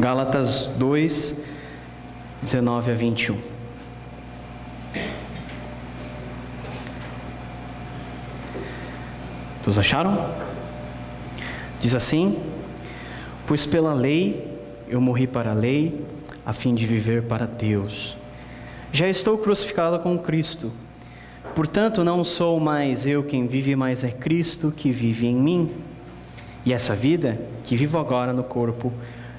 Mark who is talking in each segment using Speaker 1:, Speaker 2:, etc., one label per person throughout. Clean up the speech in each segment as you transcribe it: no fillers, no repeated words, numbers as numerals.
Speaker 1: Gálatas 2, 19 a 21. Todos acharam? Diz assim: pois pela lei eu morri para a lei, a fim de viver para Deus. Já estou crucificado com Cristo. Portanto, não sou mais eu quem vive, mas é Cristo que vive em mim. E essa vida que vivo agora no corpo,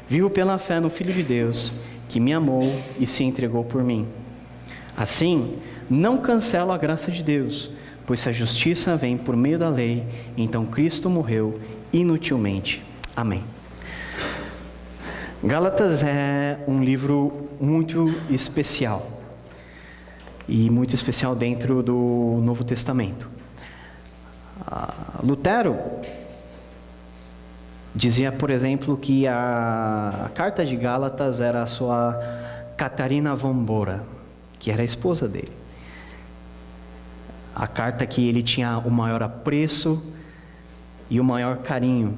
Speaker 1: vivo pela fé no Filho de Deus, que me amou e se entregou por mim. Assim, não cancelo a graça de Deus, pois se a justiça vem por meio da lei, então Cristo morreu inutilmente. Amém. Gálatas é um livro muito especial, e muito especial dentro do Novo Testamento. Lutero dizia, por exemplo, que a carta de Gálatas era a sua Catarina von Bora, que era a esposa dele. A carta que ele tinha o maior apreço e o maior carinho.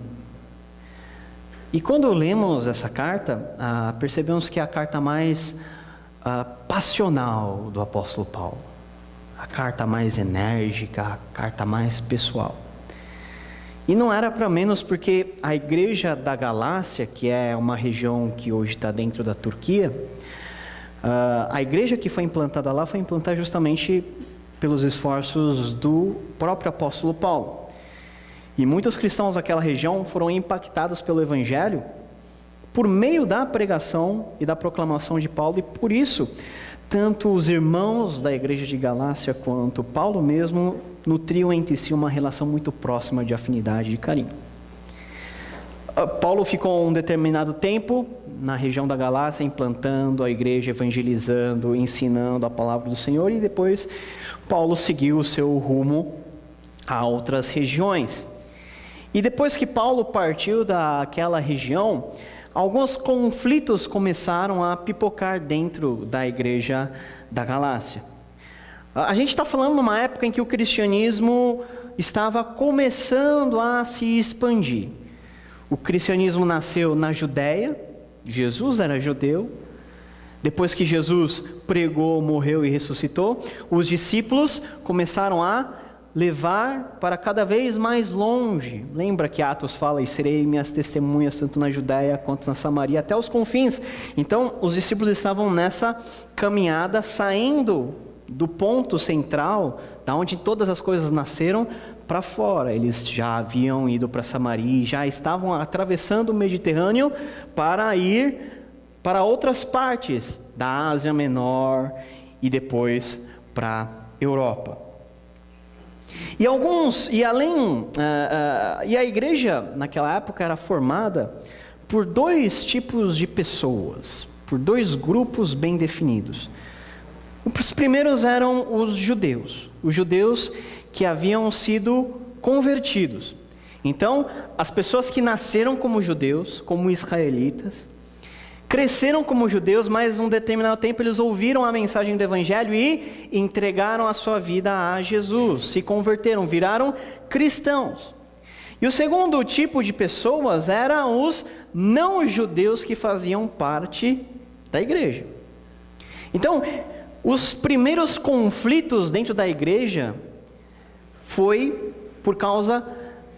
Speaker 1: E quando lemos essa carta, percebemos que é a carta mais passional do apóstolo Paulo. A carta mais enérgica, a carta mais pessoal. E não era para menos porque a igreja da Galácia, que é uma região que hoje está dentro da Turquia, a igreja que foi implantada lá foi implantada justamente pelos esforços do próprio apóstolo Paulo. E muitos cristãos daquela região foram impactados pelo evangelho por meio da pregação e da proclamação de Paulo, e por isso, tanto os irmãos da igreja de Galácia quanto Paulo mesmo nutriam entre si uma relação muito próxima de afinidade e de carinho. Paulo ficou um determinado tempo na região da Galácia, implantando a igreja, evangelizando, ensinando a palavra do Senhor, e depois Paulo seguiu o seu rumo a outras regiões. E depois que Paulo partiu daquela região, alguns conflitos começaram a pipocar dentro da igreja da Galácia. A gente está falando numa época em que o cristianismo estava começando a se expandir. O cristianismo nasceu na Judéia, Jesus era judeu. Depois que Jesus pregou, morreu e ressuscitou, os discípulos começaram a levar para cada vez mais longe. Lembra que Atos fala: e serei minhas testemunhas tanto na Judéia quanto na Samaria, até os confins. Então os discípulos estavam nessa caminhada, saindo do ponto central, da onde todas as coisas nasceram, para fora. Eles já haviam ido para Samaria, já estavam atravessando o Mediterrâneo para ir para outras partes da Ásia Menor e depois para a Europa. E a igreja naquela época era formada por dois tipos de pessoas, por dois grupos bem definidos. Os primeiros eram os judeus que haviam sido convertidos. Então, as pessoas que nasceram como judeus, como israelitas, cresceram como judeus, mas num determinado tempo eles ouviram a mensagem do evangelho e entregaram a sua vida a Jesus, se converteram, viraram cristãos. E o segundo tipo de pessoas eram os não-judeus que faziam parte da igreja. Então, os primeiros conflitos dentro da igreja foi por causa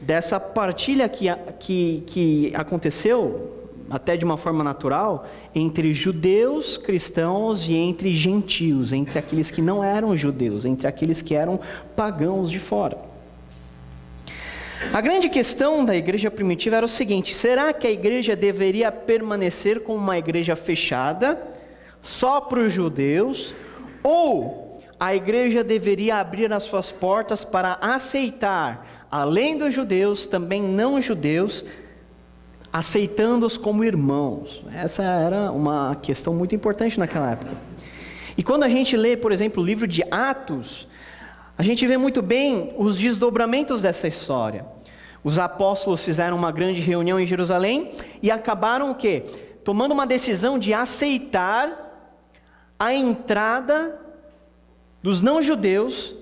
Speaker 1: dessa partilha que aconteceu, até de uma forma natural, entre judeus, cristãos e entre gentios, entre aqueles que não eram judeus, entre aqueles que eram pagãos de fora. A grande questão da igreja primitiva era o seguinte: será que a igreja deveria permanecer como uma igreja fechada, só para os judeus, ou a igreja deveria abrir as suas portas para aceitar, além dos judeus, também não judeus, aceitando-os como irmãos? Essa era uma questão muito importante naquela época. E quando a gente lê, por exemplo, o livro de Atos, a gente vê muito bem os desdobramentos dessa história. Os apóstolos fizeram uma grande reunião em Jerusalém e acabaram o quê? Tomando uma decisão de aceitar a entrada dos não-judeus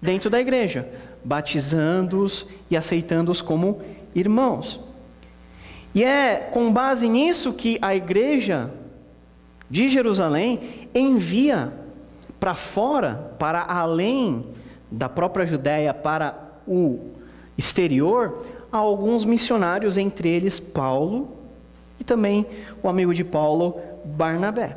Speaker 1: dentro da igreja, batizando-os e aceitando-os como irmãos. E é com base nisso que a igreja de Jerusalém envia para fora, para além da própria Judéia, para o exterior, a alguns missionários, entre eles Paulo e também o amigo de Paulo, Barnabé.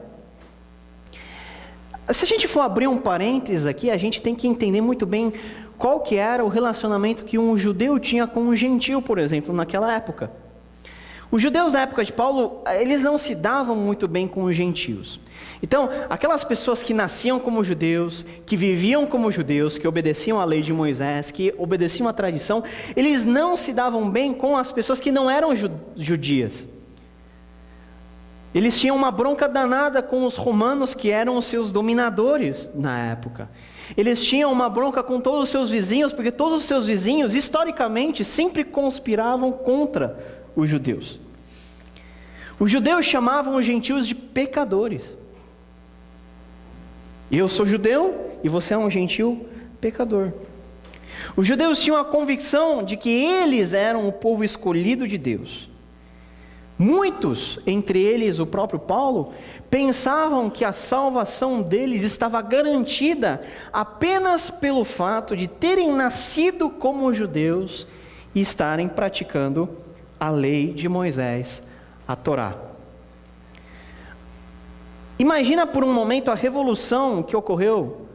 Speaker 1: Se a gente for abrir um parênteses aqui, a gente tem que entender muito bem qual que era o relacionamento que um judeu tinha com um gentil, por exemplo, naquela época. Os judeus da época de Paulo, eles não se davam muito bem com os gentios. Então, aquelas pessoas que nasciam como judeus, que viviam como judeus, que obedeciam à lei de Moisés, que obedeciam à tradição, eles não se davam bem com as pessoas que não eram judias. Eles tinham uma bronca danada com os romanos, que eram os seus dominadores na época. Eles tinham uma bronca com todos os seus vizinhos, porque todos os seus vizinhos, historicamente, sempre conspiravam contra os judeus. Os judeus chamavam os gentios de pecadores. Eu sou judeu e você é um gentil pecador. Os judeus tinham a convicção de que eles eram o povo escolhido de Deus. Muitos, entre eles o próprio Paulo, pensavam que a salvação deles estava garantida apenas pelo fato de terem nascido como judeus e estarem praticando a lei de Moisés, a Torá. Imagina por um momento a revolução que ocorreu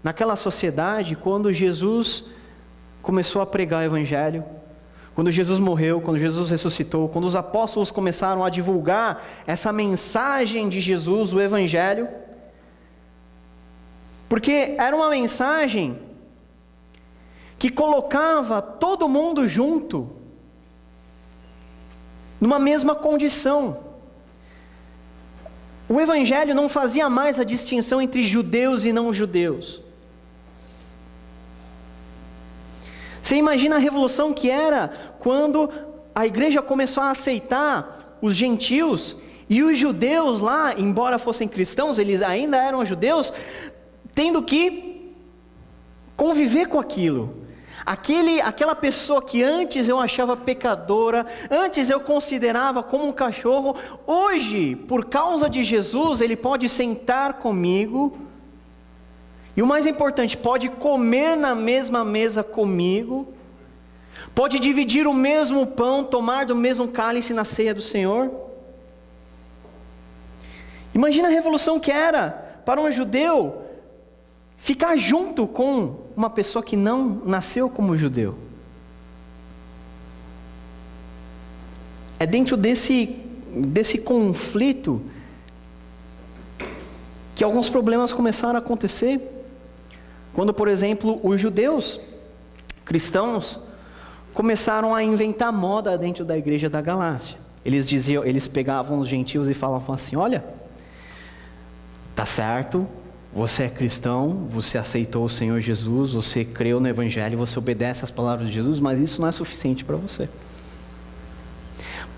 Speaker 1: naquela sociedade quando Jesus começou a pregar o Evangelho, quando Jesus morreu, quando Jesus ressuscitou, quando os apóstolos começaram a divulgar essa mensagem de Jesus, o Evangelho, porque era uma mensagem que colocava todo mundo junto, numa mesma condição. O Evangelho não fazia mais a distinção entre judeus e não judeus. Você imagina a revolução que era quando a igreja começou a aceitar os gentios e os judeus lá, embora fossem cristãos, eles ainda eram judeus, tendo que conviver com aquilo. Aquela pessoa que antes eu achava pecadora, antes eu considerava como um cachorro, hoje, por causa de Jesus, ele pode sentar comigo, e o mais importante, pode comer na mesma mesa comigo, pode dividir o mesmo pão, tomar do mesmo cálice na ceia do Senhor. Imagina a revolução que era para um judeu ficar junto com uma pessoa que não nasceu como judeu. É dentro desse conflito que alguns problemas começaram a acontecer. Quando, por exemplo, os judeus cristãos começaram a inventar moda dentro da igreja da Galácia. Eles pegavam os gentios e falavam assim: olha, tá certo, você é cristão, você aceitou o Senhor Jesus, você creu no Evangelho, você obedece às palavras de Jesus, mas isso não é suficiente para você.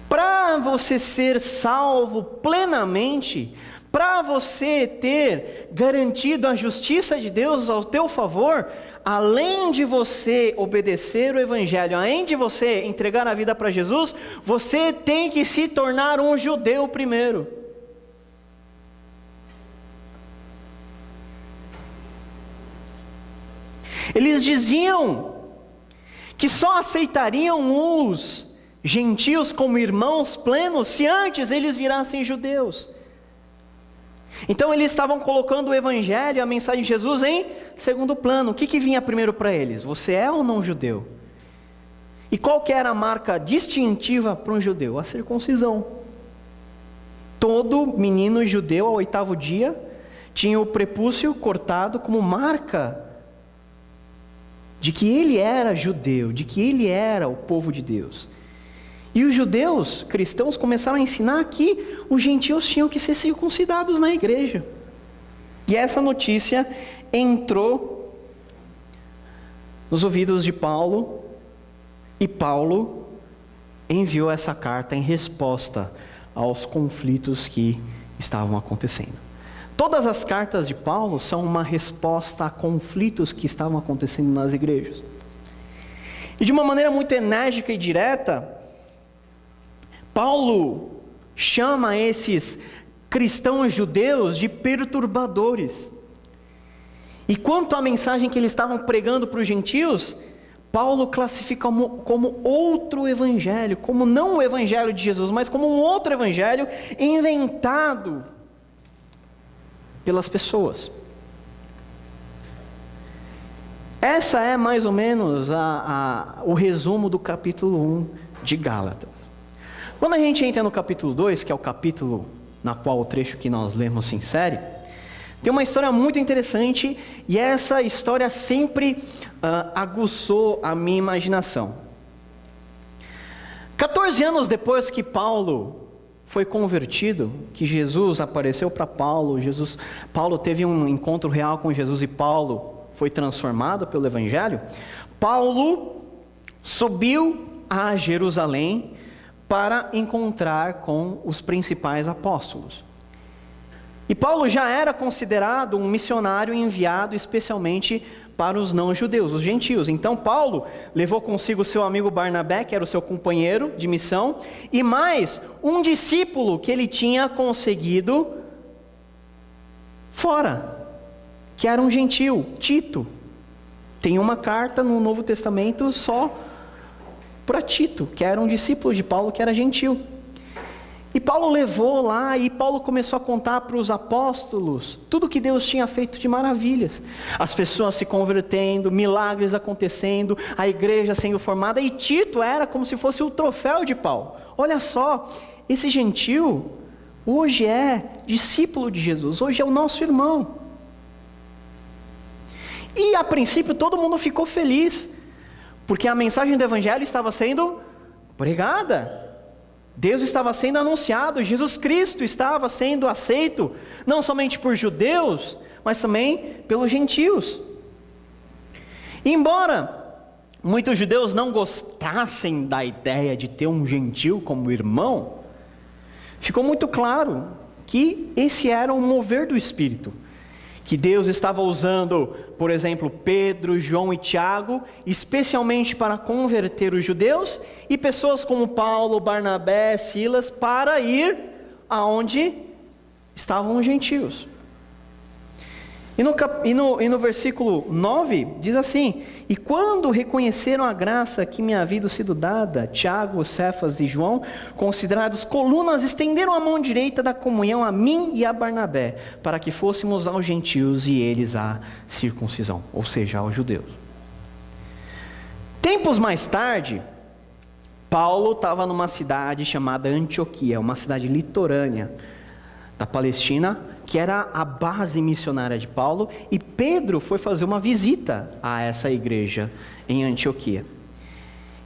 Speaker 1: Para você ser salvo plenamente, para você ter garantido a justiça de Deus ao teu favor, além de você obedecer o Evangelho, além de você entregar a vida para Jesus, você tem que se tornar um judeu primeiro. Eles diziam que só aceitariam os gentios como irmãos plenos se antes eles virassem judeus. Então eles estavam colocando o Evangelho, a mensagem de Jesus em segundo plano. O que vinha primeiro para eles? Você é ou não judeu? E qual que era a marca distintiva para um judeu? A circuncisão. Todo menino judeu ao 8º dia tinha o prepúcio cortado como marca de que ele era judeu, de que ele era o povo de Deus. E os judeus cristãos começaram a ensinar que os gentios tinham que ser circuncidados na igreja. E essa notícia entrou nos ouvidos de Paulo, e Paulo enviou essa carta em resposta aos conflitos que estavam acontecendo. Todas as cartas de Paulo são uma resposta a conflitos que estavam acontecendo nas igrejas. E de uma maneira muito enérgica e direta, Paulo chama esses cristãos judeus de perturbadores. E quanto à mensagem que eles estavam pregando para os gentios, Paulo classifica como outro evangelho, como não o evangelho de Jesus, mas como um outro evangelho inventado pelas pessoas. Essa é mais ou menos o resumo do capítulo 1 de Gálatas. Quando a gente entra no capítulo 2, que é o capítulo na qual o trecho que nós lemos se insere, tem uma história muito interessante, e essa história sempre aguçou a minha imaginação. 14 anos depois que Paulo foi convertido, que Jesus apareceu para Paulo, Paulo teve um encontro real com Jesus e Paulo foi transformado pelo Evangelho, Paulo subiu a Jerusalém para encontrar com os principais apóstolos. E Paulo já era considerado um missionário enviado especialmente para os não-judeus, os gentios. Então Paulo levou consigo seu amigo Barnabé, que era o seu companheiro de missão, e mais um discípulo que ele tinha conseguido fora, que era um gentio, Tito. Tem uma carta no Novo Testamento só para Tito, que era um discípulo de Paulo, que era gentio. E Paulo levou lá, e Paulo começou a contar para os apóstolos tudo que Deus tinha feito de maravilhas. As pessoas se convertendo, milagres acontecendo, a igreja sendo formada, e Tito era como se fosse o troféu de Paulo. Olha só, esse gentio hoje é discípulo de Jesus, hoje é o nosso irmão. E a princípio todo mundo ficou feliz, porque a mensagem do Evangelho estava sendo pregada. Deus estava sendo anunciado, Jesus Cristo estava sendo aceito, não somente por judeus, mas também pelos gentios. E embora muitos judeus não gostassem da ideia de ter um gentio como irmão, ficou muito claro que esse era um mover do Espírito, que Deus estava usando, por exemplo, Pedro, João e Tiago, especialmente para converter os judeus, e pessoas como Paulo, Barnabé, Silas, para ir aonde estavam os gentios. E no versículo 9, diz assim: e quando reconheceram a graça que me havia sido dada, Tiago, Cefas e João, considerados colunas, estenderam a mão direita da comunhão a mim e a Barnabé, para que fôssemos aos gentios e eles à circuncisão, ou seja, aos judeus. Tempos mais tarde, Paulo estava numa cidade chamada Antioquia, uma cidade litorânea da Palestina, que era a base missionária de Paulo, e Pedro foi fazer uma visita a essa igreja em Antioquia.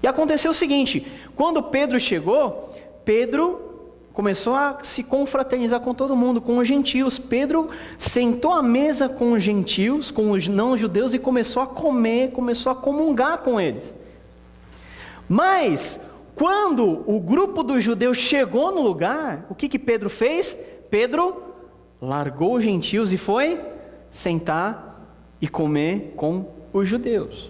Speaker 1: E aconteceu o seguinte: quando Pedro chegou, Pedro começou a se confraternizar com todo mundo, com os gentios. Pedro sentou à mesa com os gentios, com os não-judeus, e começou a comer, começou a comungar com eles. Mas, quando o grupo dos judeus chegou no lugar, o que Pedro fez? Pedro largou os gentios e foi sentar e comer com os judeus.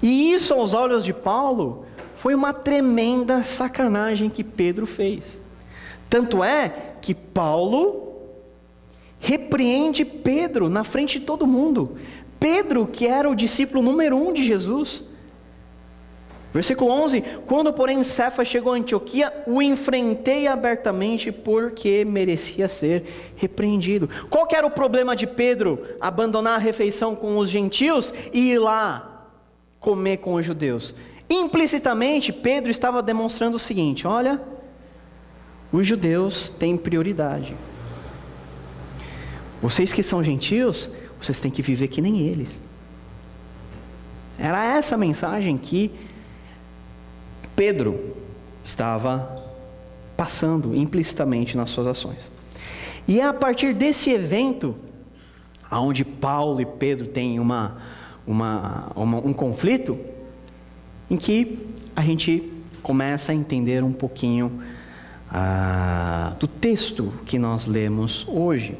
Speaker 1: E isso, aos olhos de Paulo, foi uma tremenda sacanagem que Pedro fez. Tanto é que Paulo repreende Pedro na frente de todo mundo. Pedro, que era o discípulo número 1 de Jesus. Versículo 11: quando porém Cefas chegou a Antioquia, o enfrentei abertamente porque merecia ser repreendido. Qual que era o problema de Pedro abandonar a refeição com os gentios e ir lá comer com os judeus? Implicitamente, Pedro estava demonstrando o seguinte: olha, os judeus têm prioridade. Vocês que são gentios, vocês têm que viver que nem eles. Era essa a mensagem que Pedro estava passando implicitamente nas suas ações. E é a partir desse evento, onde Paulo e Pedro têm um conflito, em que a gente começa a entender um pouquinho do texto que nós lemos hoje.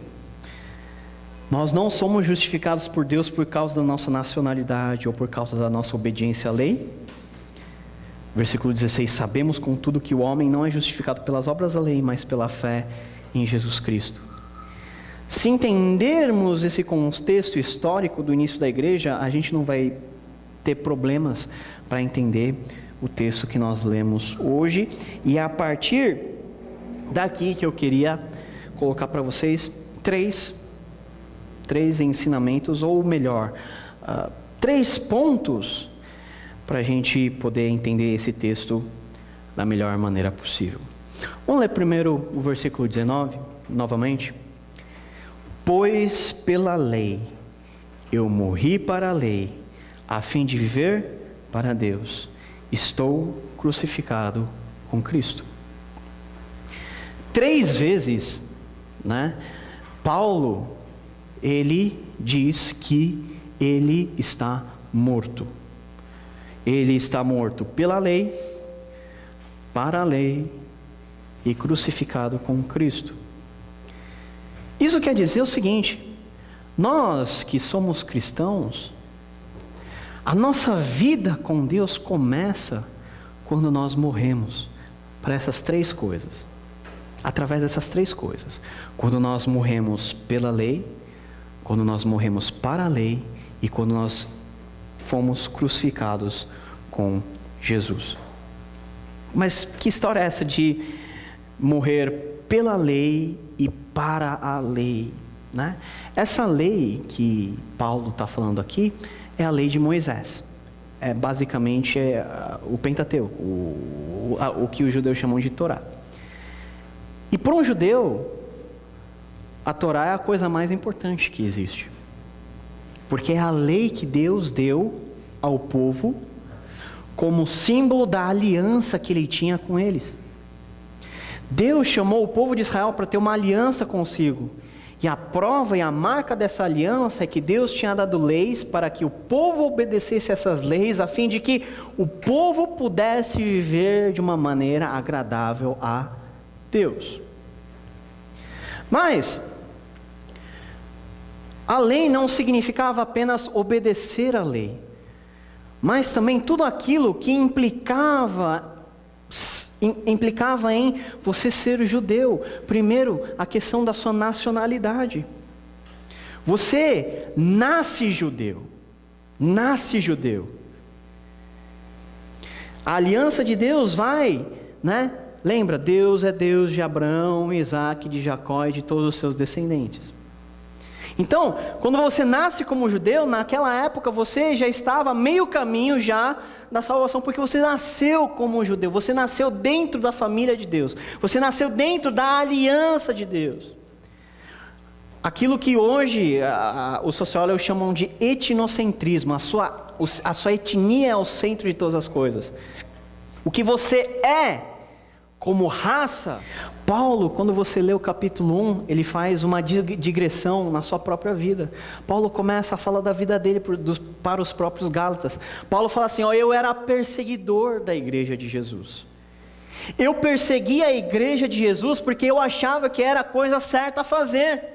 Speaker 1: Nós não somos justificados por Deus por causa da nossa nacionalidade ou por causa da nossa obediência à lei, Versículo 16: sabemos contudo que o homem não é justificado pelas obras da lei, mas pela fé em Jesus Cristo. Se entendermos esse contexto histórico do início da igreja, a gente não vai ter problemas para entender o texto que nós lemos hoje. E é a partir daqui que eu queria colocar para vocês três ensinamentos, ou melhor, 3 pontos para a gente poder entender esse texto da melhor maneira possível. Vamos ler primeiro o versículo 19, novamente. Pois pela lei eu morri para a lei, a fim de viver para Deus. Estou crucificado com Cristo. 3 vezes, Paulo, ele diz que ele está morto. Ele está morto pela lei, para a lei e crucificado com Cristo. Isso quer dizer o seguinte: nós que somos cristãos, a nossa vida com Deus começa quando nós morremos para essas 3 coisas. Através dessas 3 coisas. Quando nós morremos pela lei, quando nós morremos para a lei e quando nós fomos crucificados com Jesus. Mas que história é essa de morrer pela lei e para a lei, Essa lei que Paulo está falando aqui é a lei de Moisés. Basicamente o Pentateuco, o que os judeus chamam de Torá. E para um judeu, a Torá é a coisa mais importante que existe. Porque é a lei que Deus deu ao povo como símbolo da aliança que ele tinha com eles. Deus chamou o povo de Israel para ter uma aliança consigo. E a prova e a marca dessa aliança é que Deus tinha dado leis para que o povo obedecesse essas leis, a fim de que o povo pudesse viver de uma maneira agradável a Deus. Mas a lei não significava apenas obedecer à lei, mas também tudo aquilo que implicava em você ser judeu. Primeiro, a questão da sua nacionalidade. Você nasce judeu. A aliança de Deus vai, Lembra, Deus é Deus de Abraão, Isaac, de Jacó e de todos os seus descendentes. Então, quando você nasce como judeu, naquela época você já estava meio caminho já da salvação, porque você nasceu como judeu, você nasceu dentro da família de Deus, você nasceu dentro da aliança de Deus. Aquilo que hoje os sociólogos chamam de etnocentrismo, a sua etnia é o centro de todas as coisas. O que você é como raça. Paulo, quando você lê o capítulo 1, ele faz uma digressão na sua própria vida. Paulo começa a falar da vida dele para os próprios Gálatas. Paulo fala assim: eu era perseguidor da igreja de Jesus. Eu persegui a igreja de Jesus porque eu achava que era a coisa certa a fazer.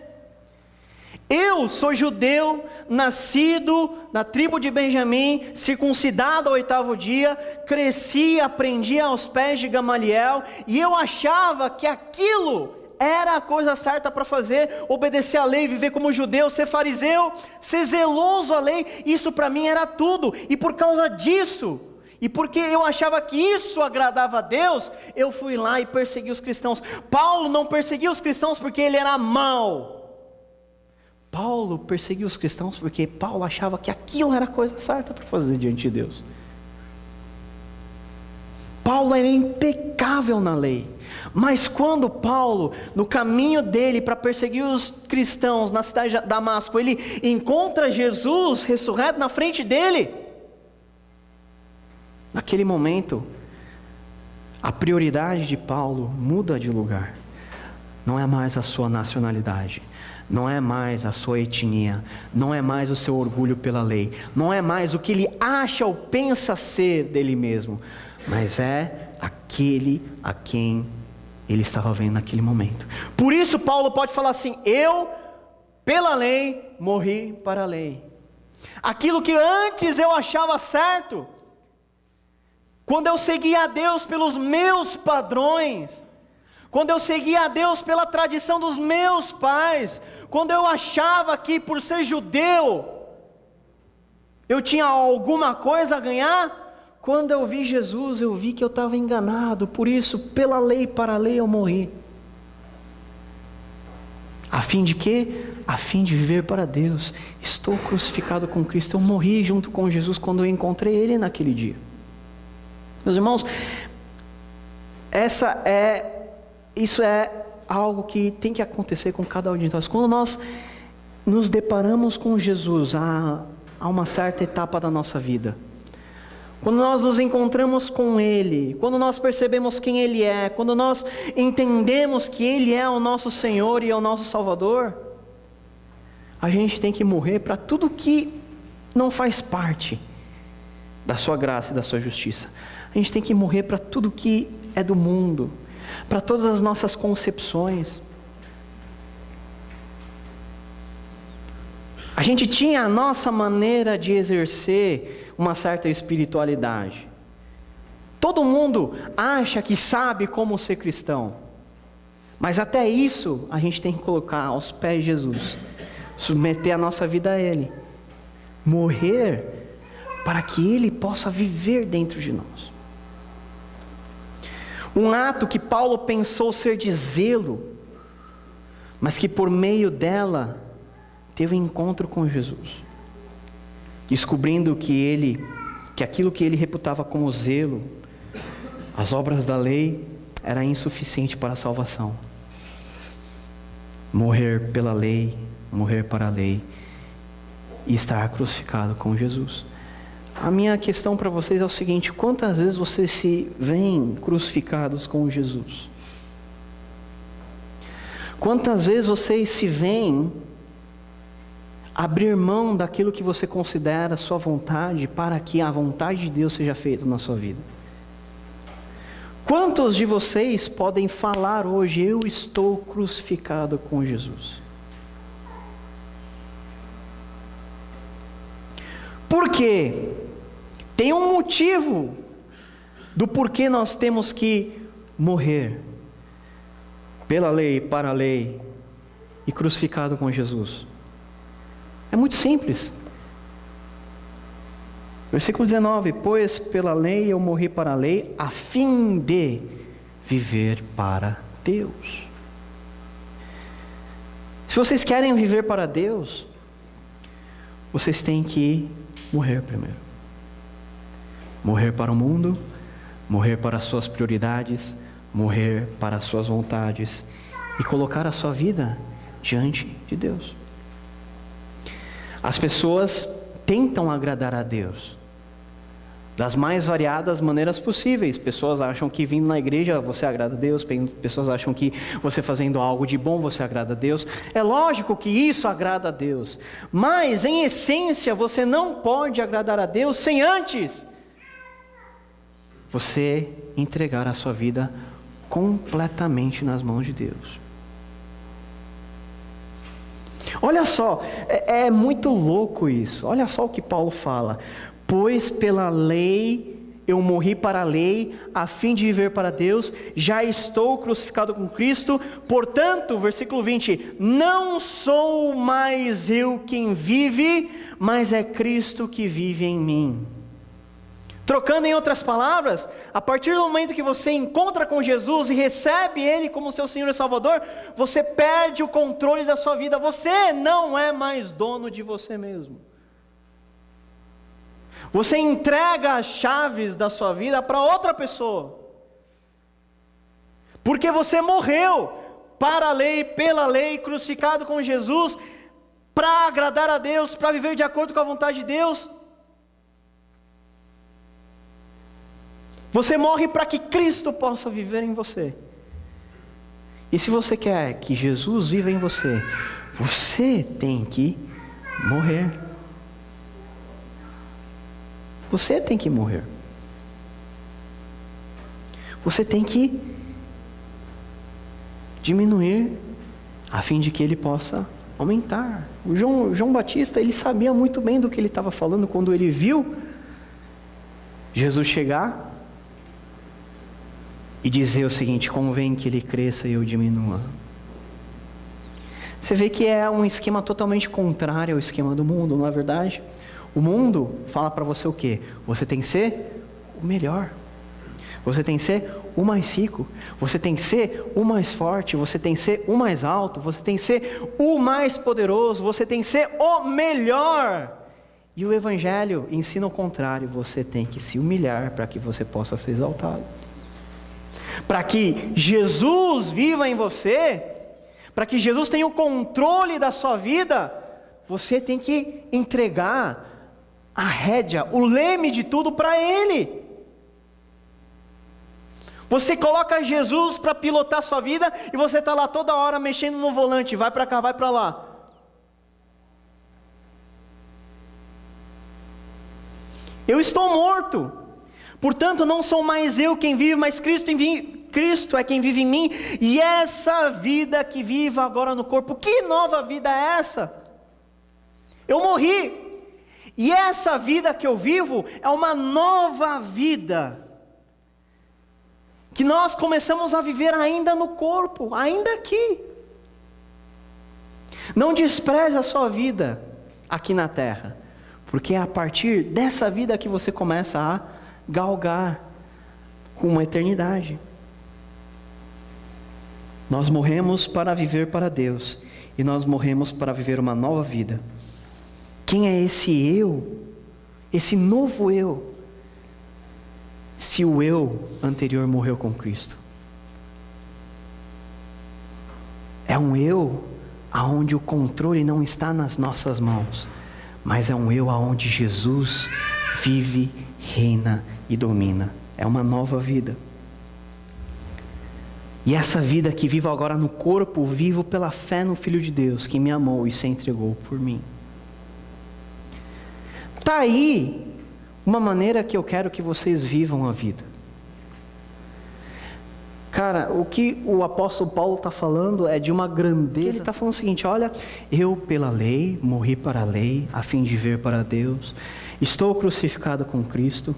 Speaker 1: Eu sou judeu, nascido na tribo de Benjamim, circuncidado ao 8º dia, cresci, aprendi aos pés de Gamaliel, e eu achava que aquilo era a coisa certa para fazer, obedecer à lei, viver como judeu, ser fariseu, ser zeloso à lei. Isso para mim era tudo, e por causa disso, e porque eu achava que isso agradava a Deus, eu fui lá e persegui os cristãos. Paulo não perseguiu os cristãos porque ele era mau. Paulo perseguiu os cristãos porque Paulo achava que aquilo era a coisa certa para fazer diante de Deus. Paulo era impecável na lei, mas quando Paulo, no caminho dele para perseguir os cristãos na cidade de Damasco, ele encontra Jesus ressurreto na frente dele, naquele momento, a prioridade de Paulo muda de lugar. Não é mais a sua nacionalidade, não é mais a sua etnia, não é mais o seu orgulho pela lei, não é mais o que ele acha ou pensa ser dele mesmo, mas é aquele a quem ele estava vendo naquele momento. Por isso Paulo pode falar assim: eu, pela lei, morri para a lei. Aquilo que antes eu achava certo, quando eu seguia a Deus pelos meus padrões, quando eu seguia a Deus pela tradição dos meus pais, quando eu achava que por ser judeu eu tinha alguma coisa a ganhar, quando eu vi Jesus, eu vi que eu estava enganado. Por isso, pela lei, para a lei eu morri. A fim de quê? A fim de viver para Deus. Estou crucificado com Cristo. Eu morri junto com Jesus quando eu encontrei Ele naquele dia. Meus irmãos, isso é algo que tem que acontecer com cada um de nós. Quando nós nos deparamos com Jesus a uma certa etapa da nossa vida, quando nós nos encontramos com Ele, quando nós percebemos quem Ele é, quando nós entendemos que Ele é o nosso Senhor e é o nosso Salvador, a gente tem que morrer para tudo que não faz parte da sua graça e da sua justiça. A gente tem que morrer para tudo que é do mundo, para todas as nossas concepções. A gente tinha a nossa maneira de exercer uma certa espiritualidade. Todo mundo acha que sabe como ser cristão, mas até isso a gente tem que colocar aos pés de Jesus, submeter a nossa vida a Ele, morrer para que Ele possa viver dentro de nós. Um ato que Paulo pensou ser de zelo, mas que por meio dela teve um encontro com Jesus, descobrindo que aquilo que ele reputava como zelo, as obras da lei, era insuficiente para a salvação. Morrer pela lei, morrer para a lei e estar crucificado com Jesus. A minha questão para vocês é o seguinte: quantas vezes vocês se veem crucificados com Jesus? Quantas vezes vocês se veem abrir mão daquilo que você considera sua vontade para que a vontade de Deus seja feita na sua vida? Quantos de vocês podem falar hoje: eu estou crucificado com Jesus? Por quê? Tem um motivo do porquê nós temos que morrer pela lei, para a lei e crucificado com Jesus. É muito simples. Versículo 19: pois pela lei eu morri para a lei, a fim de viver para Deus. Se vocês querem viver para Deus, vocês têm que morrer primeiro. Morrer para o mundo, morrer para as suas prioridades, morrer para as suas vontades e colocar a sua vida diante de Deus. As pessoas tentam agradar a Deus das mais variadas maneiras possíveis. Pessoas acham que vindo na igreja você agrada a Deus, pessoas acham que você fazendo algo de bom você agrada a Deus. É lógico que isso agrada a Deus, mas em essência você não pode agradar a Deus sem antes você entregar a sua vida completamente nas mãos de Deus. Olha só, é muito louco isso. Olha só o que Paulo fala: pois pela lei eu morri para a lei, a fim de viver para Deus, já estou crucificado com Cristo, portanto, versículo 20, não sou mais eu quem vive, mas é Cristo que vive em mim. Trocando em outras palavras, a partir do momento que você encontra com Jesus e recebe Ele como seu Senhor e Salvador, você perde o controle da sua vida. Você não é mais dono de você mesmo. Você entrega as chaves da sua vida para outra pessoa. Porque você morreu para a lei, pela lei, crucificado com Jesus, para agradar a Deus, para viver de acordo com a vontade de Deus. Você morre para que Cristo possa viver em você. E se você quer que Jesus viva em você, você tem que morrer. Você tem que morrer. Você tem que diminuir a fim de que ele possa aumentar. O João Batista, ele sabia muito bem do que ele estava falando quando ele viu Jesus chegar e dizer o seguinte: convém que ele cresça e eu diminua. Você vê que é um esquema totalmente contrário ao esquema do mundo, não é verdade? O mundo fala para você o quê? Você tem que ser o melhor. Você tem que ser o mais rico. Você tem que ser o mais forte. Você tem que ser o mais alto. Você tem que ser o mais poderoso. Você tem que ser o melhor. E o Evangelho ensina o contrário. Você tem que se humilhar para que você possa ser exaltado. Para que Jesus viva em você, para que Jesus tenha o controle da sua vida, você tem que entregar a rédea, o leme de tudo para Ele. Você coloca Jesus para pilotar a sua vida e você está lá toda hora mexendo no volante, vai para cá, vai para lá. Eu estou morto, portanto não sou mais eu quem vive, mas Cristo é quem vive em mim, e essa vida que vivo agora no corpo, que nova vida é essa? Eu morri, e essa vida que eu vivo é uma nova vida, que nós começamos a viver ainda no corpo, ainda aqui. Não despreze a sua vida aqui na terra, porque é a partir dessa vida que você começa a galgar com uma eternidade. Nós morremos para viver para Deus, e nós morremos para viver uma nova vida. Quem é esse eu? Esse novo eu? Se o eu anterior morreu com Cristo. É um eu aonde o controle não está nas nossas mãos, mas é um eu aonde Jesus vive, reina e domina. É uma nova vida. E essa vida que vivo agora no corpo, vivo pela fé no Filho de Deus, que me amou e se entregou por mim. Está aí uma maneira que eu quero que vocês vivam a vida. Cara, o que o apóstolo Paulo está falando é de uma grandeza. Ele está falando o seguinte: olha, eu pela lei, morri para a lei, a fim de viver para Deus. Estou crucificado com Cristo.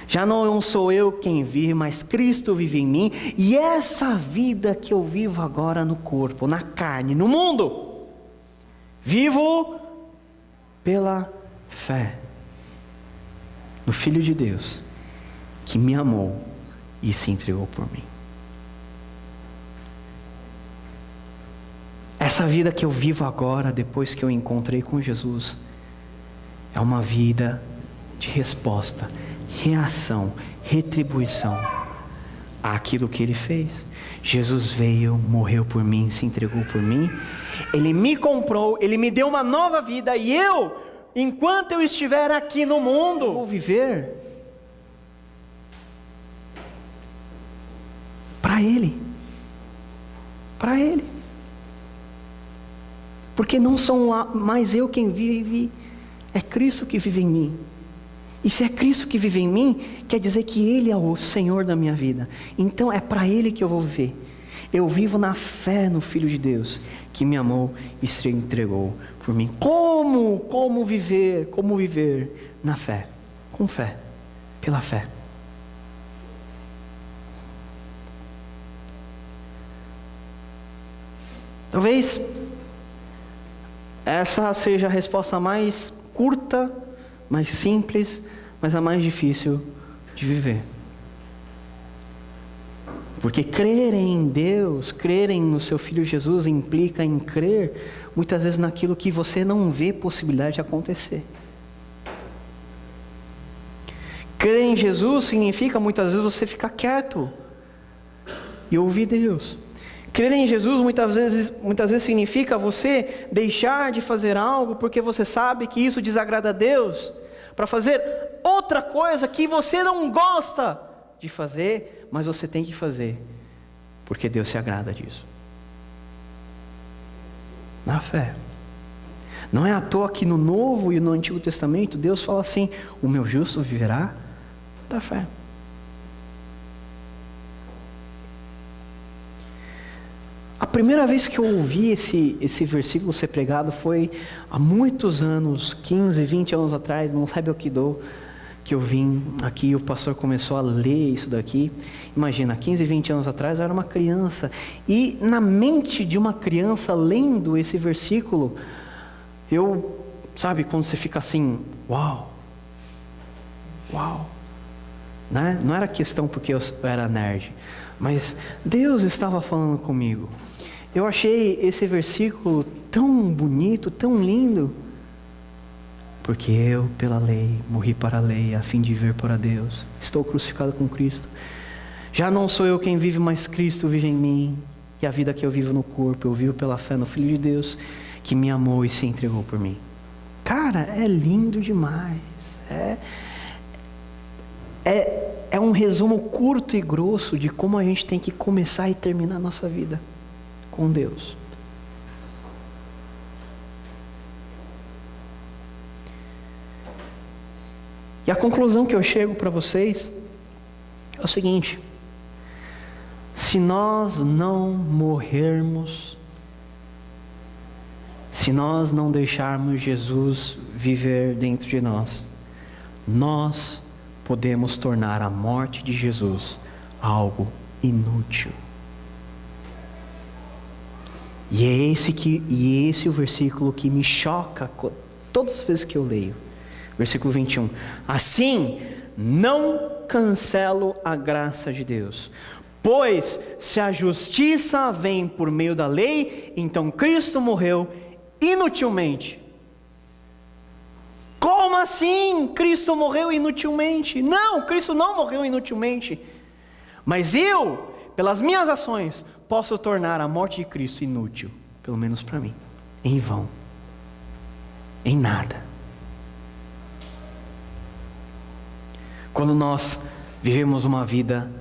Speaker 1: Já não sou eu quem vive, mas Cristo vive em mim. E essa vida que eu vivo agora no corpo, na carne, no mundo, vivo pela fé no Filho de Deus, que me amou e se entregou por mim. Essa vida que eu vivo agora, depois que eu encontrei com Jesus, é uma vida de resposta, reação, retribuição àquilo que Ele fez. Jesus veio, morreu por mim, se entregou por mim, Ele me comprou, Ele me deu uma nova vida, e eu, enquanto eu estiver aqui no mundo, vou viver para Ele. Para Ele. Porque não sou mais eu quem vive, é Cristo que vive em mim. E se é Cristo que vive em mim, quer dizer que Ele é o Senhor da minha vida. Então é para Ele que eu vou viver. Eu vivo na fé no Filho de Deus, que me amou e se entregou por mim. Como viver? Como viver na fé? Com fé, pela fé. Talvez essa seja a resposta mais curta, mais simples, mas a mais difícil de viver. Porque crer em Deus, crer no seu Filho Jesus, implica em crer, muitas vezes, naquilo que você não vê possibilidade de acontecer. Crer em Jesus significa, muitas vezes, você ficar quieto e ouvir Deus. Crer em Jesus muitas vezes significa você deixar de fazer algo porque você sabe que isso desagrada a Deus, para fazer outra coisa que você não gosta de fazer, mas você tem que fazer, porque Deus se agrada disso. Na fé. Não é à toa que no Novo e no Antigo Testamento Deus fala assim: o meu justo viverá da fé. A primeira vez que eu ouvi esse versículo ser pregado foi há muitos anos, 15, 20 anos atrás, não sabe o que dou, que eu vim aqui e o pastor começou a ler isso daqui. Imagina, 15, 20 anos atrás eu era uma criança. E na mente de uma criança lendo esse versículo, sabe, quando você fica assim, uau, né? Não era questão porque eu era nerd, mas Deus estava falando comigo. Eu achei esse versículo tão bonito, tão lindo, porque eu, pela lei, morri para a lei, a fim de viver para Deus. Estou crucificado com Cristo. Já não sou eu quem vive, mas Cristo vive em mim. E a vida que eu vivo no corpo, eu vivo pela fé no Filho de Deus, que me amou e se entregou por mim. Cara, é lindo demais. É um resumo curto e grosso de como a gente tem que começar e terminar a nossa vida com Deus. E a conclusão que eu chego para vocês é o seguinte: se nós não morrermos, se nós não deixarmos Jesus viver dentro de nós, nós podemos tornar a morte de Jesus algo inútil. E é esse o versículo que me choca todas as vezes que eu leio. Versículo 21. Assim, não cancelo a graça de Deus, pois se a justiça vem por meio da lei, então Cristo morreu inutilmente. Como assim? Cristo morreu inutilmente? Não, Cristo não morreu inutilmente. Mas eu, pelas minhas ações, posso tornar a morte de Cristo inútil, pelo menos para mim, em vão, em nada. Quando nós vivemos uma vida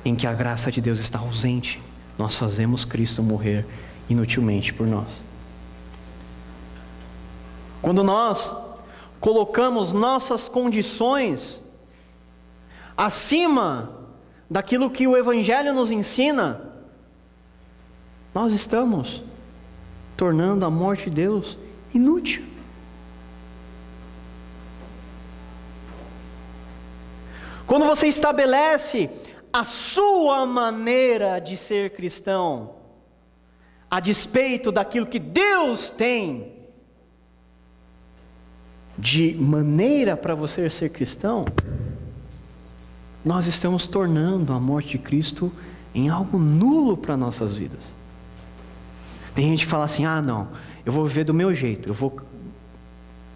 Speaker 1: em que a graça de Deus está ausente, nós fazemos Cristo morrer inutilmente por nós. Quando nós colocamos nossas condições acima daquilo que o Evangelho nos ensina, nós estamos tornando a morte de Deus inútil. Quando você estabelece a sua maneira de ser cristão, a despeito daquilo que Deus tem de maneira para você ser cristão, nós estamos tornando a morte de Cristo em algo nulo para nossas vidas. Tem gente que fala assim: ah, não, eu vou viver do meu jeito,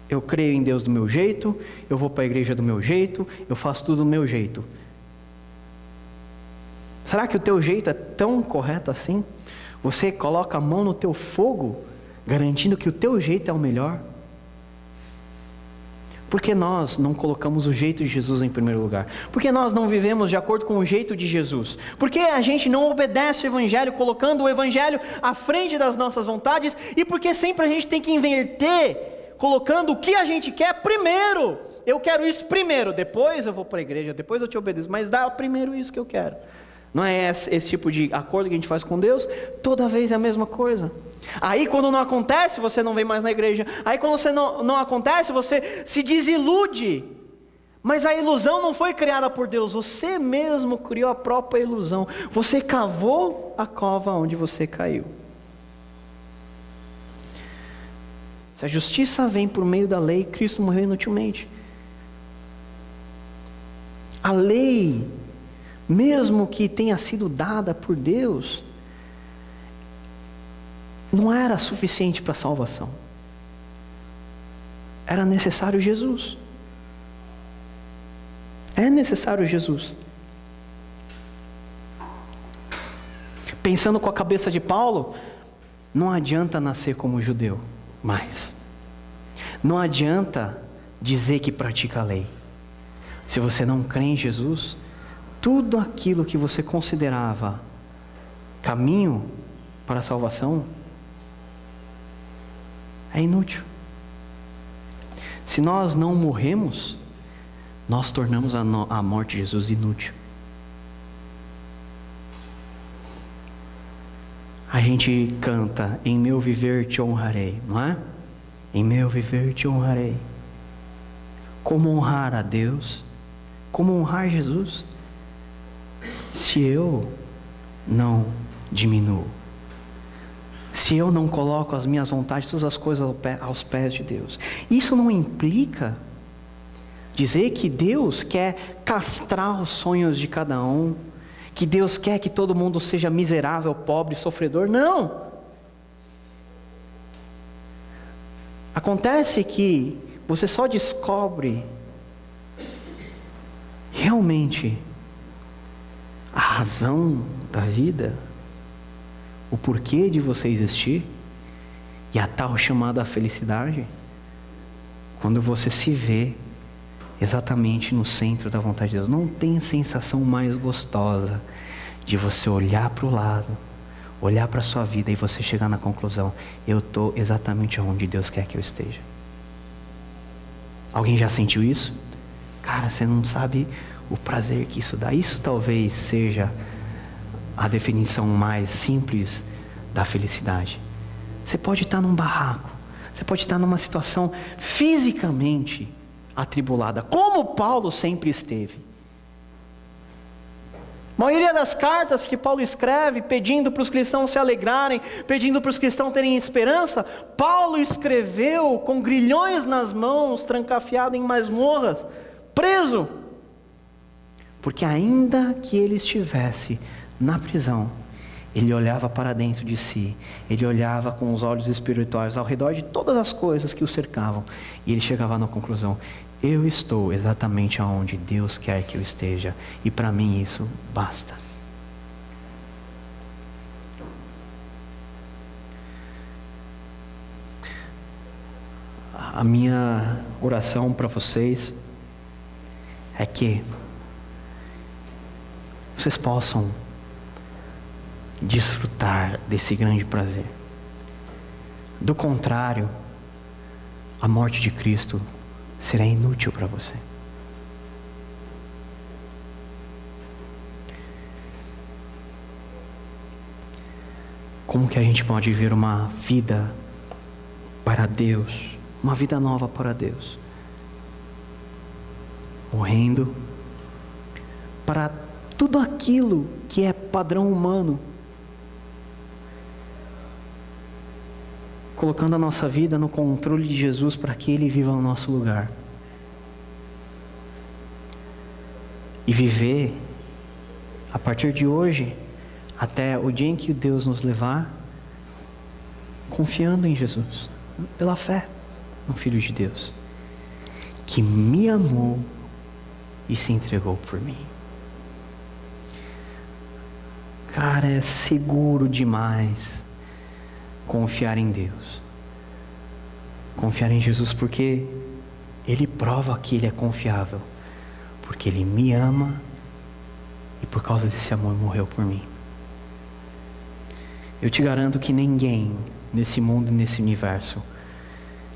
Speaker 1: eu creio em Deus do meu jeito, eu vou para a igreja do meu jeito, eu faço tudo do meu jeito. Será que o teu jeito é tão correto assim? Você coloca a mão no teu fogo, garantindo que o teu jeito é o melhor? Por que nós não colocamos o jeito de Jesus em primeiro lugar? Por que nós não vivemos de acordo com o jeito de Jesus? Por que a gente não obedece o Evangelho, colocando o Evangelho à frente das nossas vontades? E por que sempre a gente tem que inverter, colocando o que a gente quer primeiro? Eu quero isso primeiro, depois eu vou para a igreja, depois eu te obedeço, mas dá primeiro isso que eu quero. Não é esse tipo de acordo que a gente faz com Deus? Toda vez é a mesma coisa. Aí quando não acontece, você não vem mais na igreja. Aí quando você não acontece, você se desilude. Mas a ilusão não foi criada por Deus, você mesmo criou a própria ilusão. Você cavou a cova onde você caiu. Se a justiça vem por meio da lei, Cristo morreu inutilmente. A lei, mesmo que tenha sido dada por Deus, não era suficiente para a salvação. Era necessário Jesus. É necessário Jesus. Pensando com a cabeça de Paulo, não adianta nascer como judeu mais. Não adianta dizer que pratica a lei. Se você não crê em Jesus, tudo aquilo que você considerava caminho para a salvação é inútil. Se nós não morremos, nós tornamos a morte de Jesus inútil. A gente canta: em meu viver te honrarei, não é? Em meu viver te honrarei. como honrar a Deus, como honrar Jesus, se eu não diminuo, se eu não coloco as minhas vontades, todas as coisas aos pés de Deus. Isso não implica dizer que Deus quer castrar os sonhos de cada um, que Deus quer que todo mundo seja miserável, pobre, sofredor. Não! Acontece que você só descobre realmente a razão da vida, o porquê de você existir e a tal chamada felicidade, quando você se vê exatamente no centro da vontade de Deus. Não tem sensação mais gostosa de você olhar para o lado, olhar para a sua vida e você chegar na conclusão: eu estou exatamente onde Deus quer que eu esteja. Alguém já sentiu isso? Cara, você não sabe o prazer que isso dá. Isso talvez seja a definição mais simples da felicidade. Você pode estar num barraco, você pode estar numa situação fisicamente atribulada, como Paulo sempre esteve. A maioria das cartas que Paulo escreve, pedindo para os cristãos se alegrarem, pedindo para os cristãos terem esperança, Paulo escreveu com grilhões nas mãos, trancafiado em masmorras, preso. Porque ainda que ele estivesse na prisão, ele olhava para dentro de si, ele olhava com os olhos espirituais ao redor de todas as coisas que o cercavam, e ele chegava na conclusão: eu estou exatamente aonde Deus quer que eu esteja, e para mim isso basta. A minha oração para vocês é que vocês possam desfrutar desse grande prazer. Do contrário, a morte de Cristo será inútil para você. Como que a gente pode viver uma vida para Deus, uma vida nova para Deus? Morrendo para tudo aquilo que é padrão humano, colocando a nossa vida no controle de Jesus para que Ele viva no nosso lugar. E viver, a partir de hoje, até o dia em que Deus nos levar, confiando em Jesus, pela fé no Filho de Deus, que me amou e se entregou por mim. Cara, é seguro demais confiar em Deus, confiar em Jesus, porque Ele prova que Ele é confiável, porque Ele me ama e por causa desse amor morreu por mim. Eu te garanto que ninguém nesse mundo e nesse universo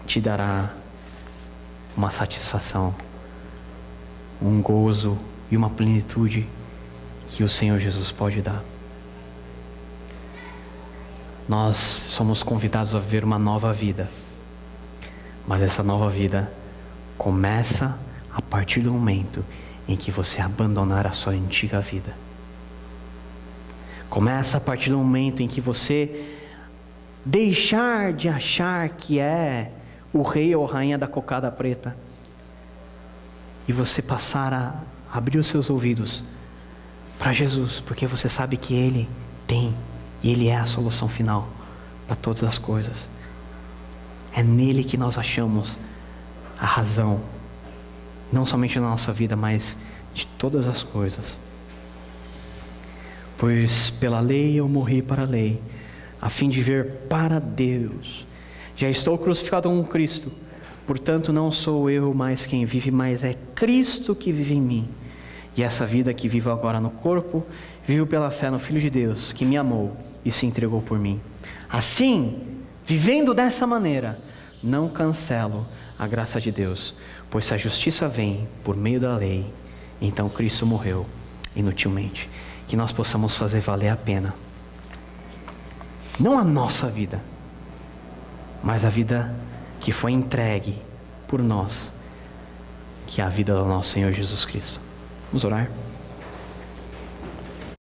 Speaker 1: te dará uma satisfação, um gozo e uma plenitude que o Senhor Jesus pode dar. Nós somos convidados a viver uma nova vida, mas essa nova vida começa a partir do momento em que você abandonar a sua antiga vida. Começa a partir do momento em que você deixar de achar que é o rei ou rainha da cocada preta e você passar a abrir os seus ouvidos para Jesus, porque você sabe que Ele tem e Ele é a solução final para todas as coisas. É nele que nós achamos a razão, não somente da nossa vida, mas de todas as coisas. Pois pela lei eu morri para a lei, a fim de viver para Deus. Já estou crucificado com Cristo, portanto não sou eu mais quem vive, mas é Cristo que vive em mim. E essa vida que vivo agora no corpo, vivo pela fé no Filho de Deus, que me amou e se entregou por mim. Assim, vivendo dessa maneira, não cancelo a graça de Deus, pois se a justiça vem por meio da lei, então Cristo morreu inutilmente. Que nós possamos fazer valer a pena, não a nossa vida, mas a vida que foi entregue por nós, que é a vida do nosso Senhor Jesus Cristo. Vamos orar?